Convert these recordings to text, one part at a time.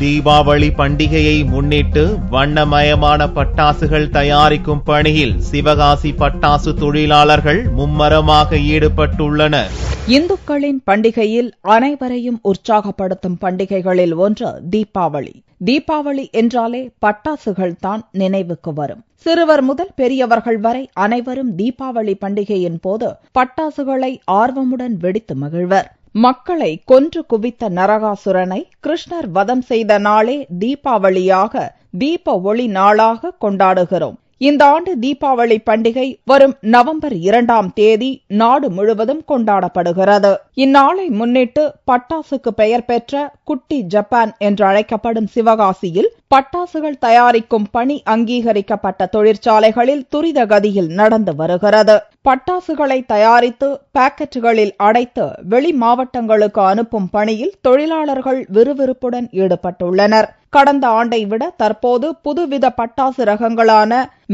தீபாவளி பண்டிகையை முன்னிட்டு வண்ணமயமான பட்டாசுகள் தயாரிக்கும் பணியில் சிவகாசி பட்டாசு தொழிலாளர்கள் மும்மரமாக ஈடுபட்டுள்ளனர். இந்துக்களின் பண்டிகையில் அனைவரையும் உற்சாகப்படுத்தும் பண்டிகைகளில் ஒன்று தீபாவளி. தீபாவளி என்றாலே பட்டாசுகள் தான் நினைவுக்கு வரும். சிறுவர் முதல் பெரியவர்கள் வரை அனைவரும் தீபாவளி பண்டிகையின் போது பட்டாசுகளை ஆர்வமுடன் வெடித்து மகிழ்வர். மக்களை கொன்று குவித்த நரகாசுரனை கிருஷ்ணர் வதம் செய்த நாளே தீபாவளியாக, தீப ஒளி நாளாக கொண்டாடுகிறோம். இந்த ஆண்டு தீபாவளி பண்டிகை வரும் நவம்பர் 2ஆம் தேதி நாடு முழுவதும் கொண்டாடப்படுகிறது. இந்நாளை முன்னிட்டு பட்டாசுக்கு பெயர் பெற்ற குட்டி ஜப்பான் என்று அழைக்கப்படும் சிவகாசியில் பட்டாசுகள் தயாரிக்கும் பணி அங்கீகரிக்கப்பட்ட தொழிற்சாலைகளில் துரித கதியில் நடந்து வருகிறது. பட்டாசுகளை தயாரித்து பாக்கெட்டுகளில் அடைத்து வெளி மாவட்டங்களுக்கு அனுப்பும் பணியில் தொழிலாளர்கள் விறுவிறுப்புடன் ஈடுபட்டுள்ளனர். கடந்த ஆண்டை விட தற்போது புதுவித பட்டாசு ரகங்களான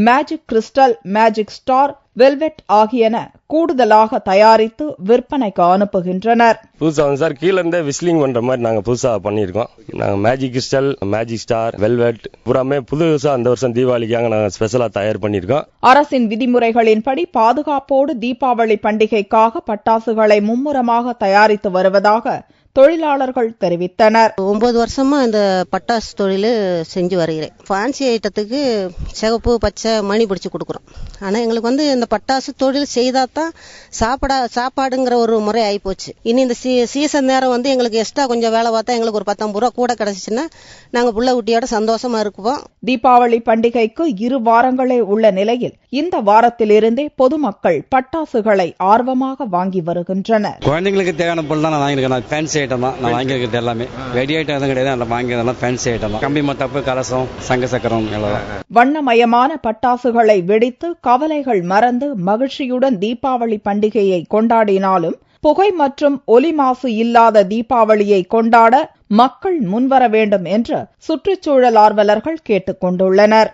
magic crystal, magic star, velvet ஆகியன கூடுதலாக தயாரித்து விற்பனைக்கு அனுப்புகின்றனர். புதுசா சார் கீழ இருந்தே விஸ்லிங் பண்ற மாதிரி நாங்க புதுசா பண்ணிருக்கோம். நாங்க magic crystal, magic star, velvet புறாமே புதுசா அந்த வருஷம் தீபாவளிக்காக நாங்க ஸ்பெஷலா தயார் பண்ணிருக்கோம். அரசின் விதிமுறைகளின்படி பாதுகாப்போடு தீபாவளி பண்டிகைக்காக பட்டாசுகளை மும்முரமாக தயாரித்து வருவதாக தொழிலாளர்கள் தெரிவித்தனர். 9 வருஷமா இந்த பட்டாசு தொழில் செஞ்சு வருகிறேன். ஃபேன்சி ஐட்டத்துக்கு சிகப்பு, பச்சை மணி பிடிச்சு கொடுக்குறோம். ஆனா எங்களுக்கு இந்த பட்டாசு தொழில் செய்தாதான் சாப்பாடுங்கிற ஒரு முறை ஆயிப்போச்சு. இனி இந்த சீசன் நேரம் எங்களுக்கு எக்ஸ்ட்ரா கொஞ்சம் வேலை பார்த்தா எங்களுக்கு ஒரு 19 ரூபா கூட கிடைச்சிச்சுன்னா நாங்க புள்ள குட்டியோட சந்தோஷமா இருக்குவோம். தீபாவளி பண்டிகைக்கு 2 வாரங்களே உள்ள நிலையில் இந்த வாரத்திலிருந்தே பொதுமக்கள் பட்டாசுகளை ஆர்வமாக வாங்கி வருகின்றனர். குழந்தைங்களுக்கு தேவையான பொருள் தான் நான் வாங்கியிருக்கேன். ஃபேன்சி ஐட்டம் தான் நான் வாங்கியிருக்கிறது. எல்லாமே வெடி ஐட்டம் எதுவும் கிடையாது. நான் வாங்கியதெல்லாம் ஃபேன்சி ஐட்டம் தான். கம்பி மத்தாப்பு, கலசம், சங்க சக்கரம் எல்லாம். வண்ணமயமான பட்டாசுகளை வெடித்து கவலைகள் மறந்து மகிழ்ச்சியுடன் தீபாவளி பண்டிகையை கொண்டாடினாலும் புகை மற்றும் ஒலி மாசு இல்லாத தீபாவளியை கொண்டாட மக்கள் முன்வர வேண்டும் என்று சுற்றுச்சூழல் ஆர்வலர்கள் கேட்டுக் கொண்டுள்ளனர்.